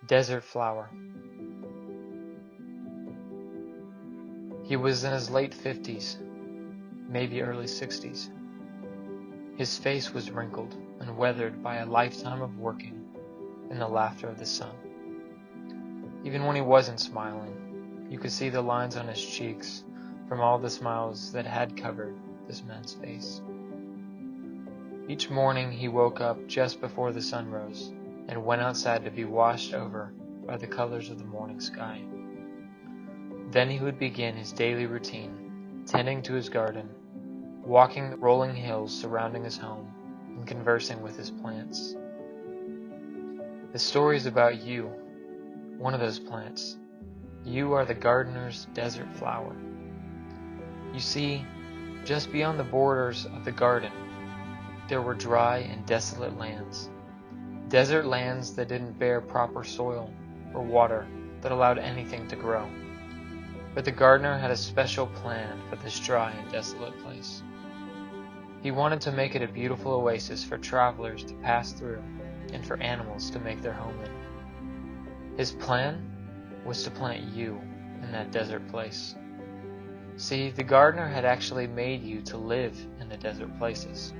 Desert Flower. He was in his late 50s, maybe early 60s. His face was wrinkled and weathered by a lifetime of working in the laughter of the sun. Even when he wasn't smiling, you could see the lines on his cheeks from all the smiles that had covered this man's face. Each morning he woke up just before the sun rose and went outside to be washed over by the colors of the morning sky. Then he would begin his daily routine, tending to his garden, walking the rolling hills surrounding his home, and conversing with his plants. The story is about you, one of those plants. You are the gardener's desert flower. You see, just beyond the borders of the garden, there were dry and desolate lands. Desert lands that didn't bear proper soil or water that allowed anything to grow. But the gardener had a special plan for this dry and desolate place. He wanted to make it a beautiful oasis for travelers to pass through and for animals to make their home in. His plan was to plant you in that desert place. See, the gardener had actually made you to live in the desert places.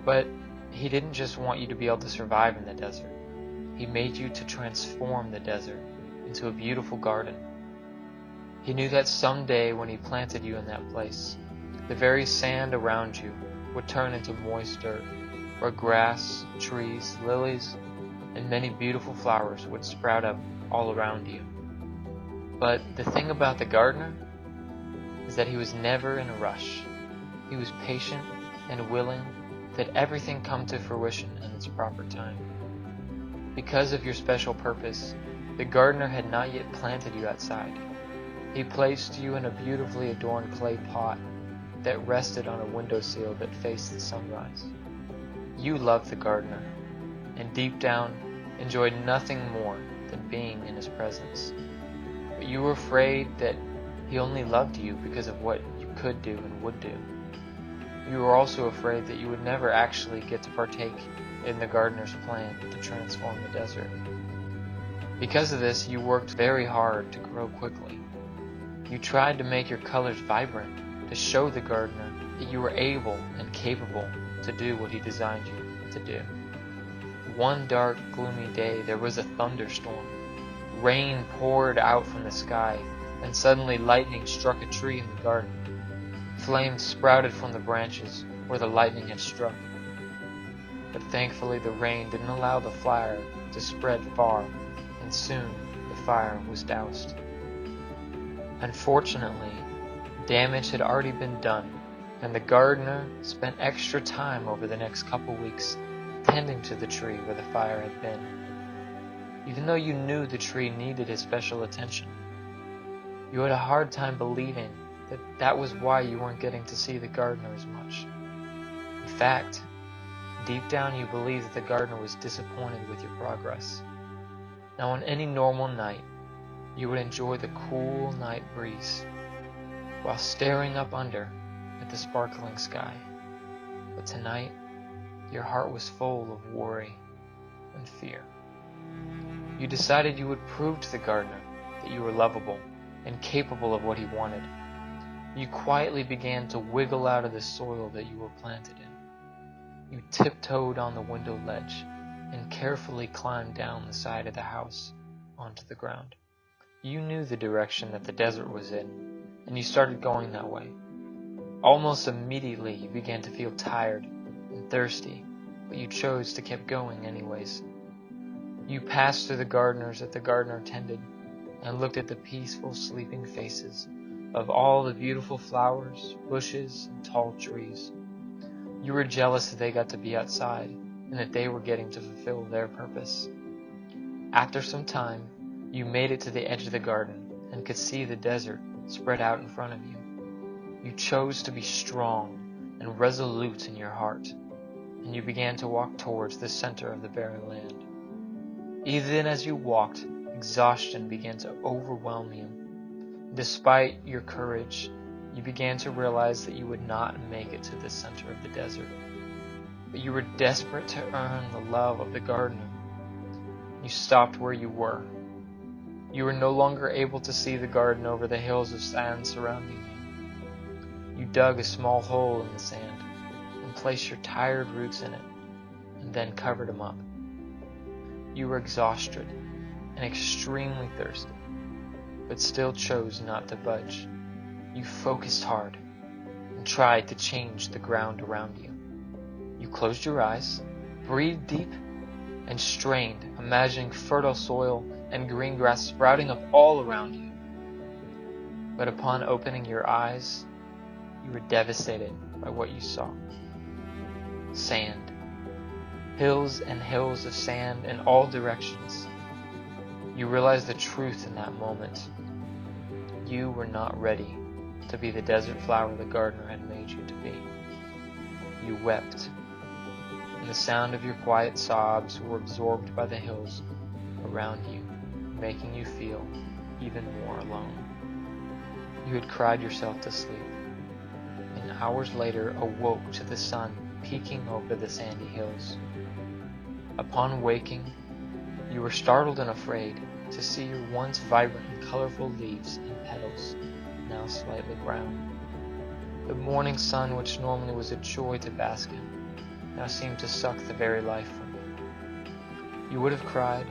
But he didn't just want you to be able to survive in the desert. He made you to transform the desert into a beautiful garden. He knew that someday when he planted you in that place, the very sand around you would turn into moist dirt, where grass, trees, lilies, and many beautiful flowers would sprout up all around you. But the thing about the gardener is that he was never in a rush. He was patient and willing that everything come to fruition in its proper time. Because of your special purpose, the gardener had not yet planted you outside. He placed you in a beautifully adorned clay pot that rested on a windowsill that faced the sunrise. You loved the gardener, and deep down enjoyed nothing more than being in his presence. But you were afraid that he only loved you because of what you could do and would do. You were also afraid that you would never actually get to partake in the gardener's plan to transform the desert. Because of this, you worked very hard to grow quickly. You tried to make your colors vibrant, to show the gardener that you were able and capable to do what he designed you to do. One dark, gloomy day, there was a thunderstorm. Rain poured out from the sky, and suddenly lightning struck a tree in the garden. Flames sprouted from the branches where the lightning had struck. But thankfully the rain didn't allow the fire to spread far, and soon the fire was doused. Unfortunately, damage had already been done, and the gardener spent extra time over the next couple weeks tending to the tree where the fire had been. Even though you knew the tree needed his special attention, you had a hard time believing that was why you weren't getting to see the gardener as much. In fact, deep down you believed that the gardener was disappointed with your progress. Now on any normal night, you would enjoy the cool night breeze while staring up under at the sparkling sky. But tonight, your heart was full of worry and fear. You decided you would prove to the gardener that you were lovable and capable of what he wanted. You quietly began to wiggle out of the soil that you were planted in. You tiptoed on the window ledge and carefully climbed down the side of the house onto the ground. You knew the direction that the desert was in, and you started going that way. Almost immediately, you began to feel tired and thirsty, but you chose to keep going anyways. You passed through the gardeners that the gardener tended and looked at the peaceful, sleeping faces of all the beautiful flowers, bushes, and tall trees. You were jealous that they got to be outside and that they were getting to fulfill their purpose. After some time, you made it to the edge of the garden and could see the desert spread out in front of you. You chose to be strong and resolute in your heart, and you began to walk towards the center of the barren land. Even as you walked, exhaustion began to overwhelm you. Despite your courage, you began to realize that you would not make it to the center of the desert. But you were desperate to earn the love of the gardener. You you stopped where you were. You were no longer able to see the garden over the hills of sand surrounding you. You dug a small hole in the sand and placed your tired roots in it, and then covered them up. You were exhausted and extremely thirsty, but still chose not to budge. You focused hard and tried to change the ground around you. You closed your eyes, breathed deep, and strained, imagining fertile soil and green grass sprouting up all around you. But upon opening your eyes, you were devastated by what you saw. Sand. Hills and hills of sand in all directions. You realized the truth in that moment. You were not ready to be the desert flower the gardener had made you to be. You wept, and the sound of your quiet sobs were absorbed by the hills around you, making you feel even more alone. You had cried yourself to sleep, and hours later awoke to the sun peeking over the sandy hills. Upon waking, you were startled and afraid to see your once vibrant and colorful leaves and petals now slightly brown. The morning sun, which normally was a joy to bask in, now seemed to suck the very life from you. You would have cried,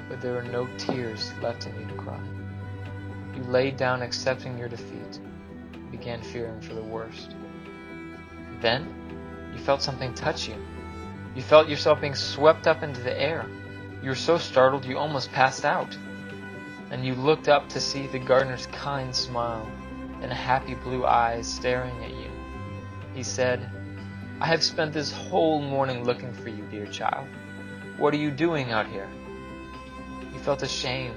but there were no tears left in you to cry. You laid down accepting your defeat and began fearing for the worst. Then, you felt something touch you. You felt yourself being swept up into the air. You were so startled you almost passed out. And you looked up to see the gardener's kind smile and happy blue eyes staring at you. He said, "I have spent this whole morning looking for you, dear child. What are you doing out here?" You felt ashamed.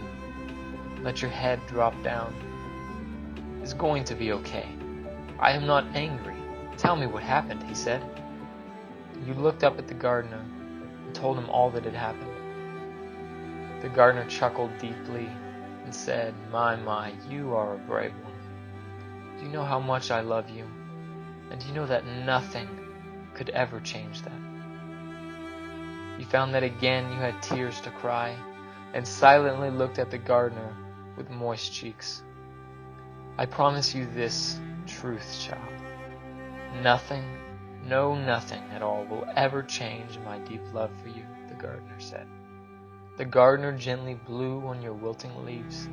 Let your head drop down. "It's going to be okay. I am not angry. Tell me what happened," he said. You looked up at the gardener and told him all that had happened. The gardener chuckled deeply and said, My, you are a brave one. Do you know how much I love you? And do you know that nothing could ever change that?" You found that again you had tears to cry, and silently looked at the gardener with moist cheeks. "I promise you this truth, child. Nothing, no nothing at all will ever change my deep love for you," the gardener said. The gardener gently blew on your wilting leaves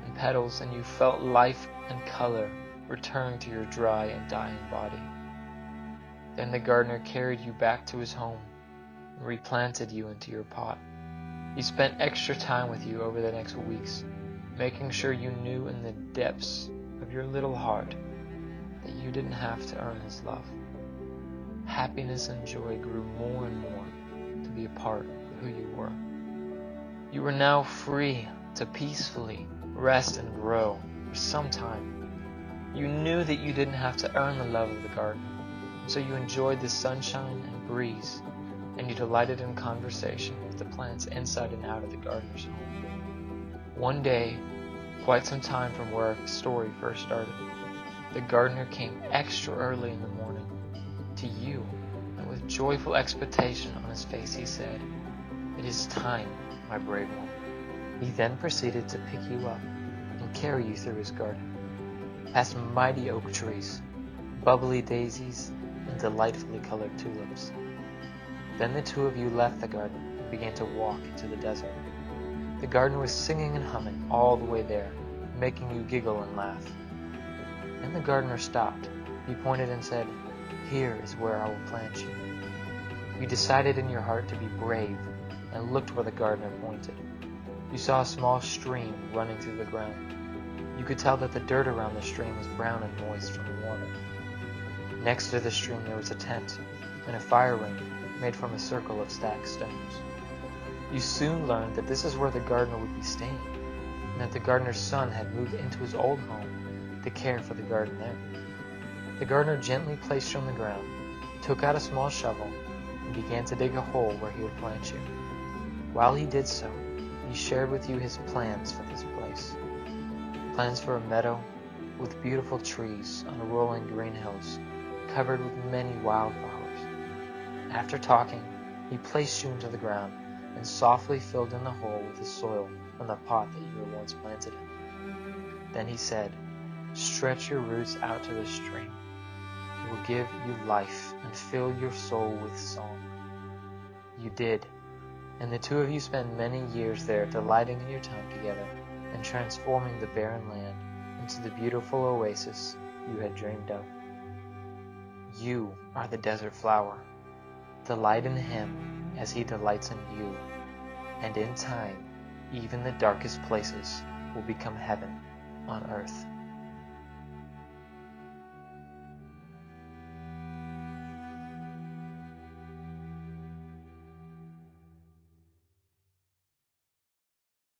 and petals, and you felt life and color return to your dry and dying body. Then the gardener carried you back to his home and replanted you into your pot. He spent extra time with you over the next weeks, making sure you knew in the depths of your little heart that you didn't have to earn his love. Happiness and joy grew more and more to be a part of who you were. You were now free to peacefully rest and grow for some time. You knew that you didn't have to earn the love of the garden, so you enjoyed the sunshine and breeze, and you delighted in conversation with the plants inside and out of the gardener's home. One day, quite some time from where our story first started, the gardener came extra early in the morning to you, and with joyful expectation on his face he said, "It is time, my brave one." He then proceeded to pick you up and carry you through his garden, past mighty oak trees, bubbly daisies, and delightfully colored tulips. Then the two of you left the garden and began to walk into the desert. The gardener was singing and humming all the way there, making you giggle and laugh. Then the gardener stopped. He pointed and said, "Here is where I will plant you." You decided in your heart to be brave and looked where the gardener pointed. You saw a small stream running through the ground. You could tell that the dirt around the stream was brown and moist from the water. Next to the stream there was a tent and a fire ring made from a circle of stacked stones. You soon learned that this is where the gardener would be staying, and that the gardener's son had moved into his old home to care for the garden there. The gardener gently placed you on the ground, took out a small shovel, and began to dig a hole where he would plant you. While he did so, he shared with you his plans for this place. Plans for a meadow with beautiful trees on rolling green hills, covered with many wildflowers. After talking, he placed you into the ground and softly filled in the hole with the soil from the pot that you were once planted in. Then he said, "Stretch your roots out to the stream. It will give you life and fill your soul with song." You did, and the two of you spent many years there, delighting in your time together and transforming the barren land into the beautiful oasis you had dreamed of. You are the desert flower. Delight in him as he delights in you, and in time, even the darkest places will become heaven on earth.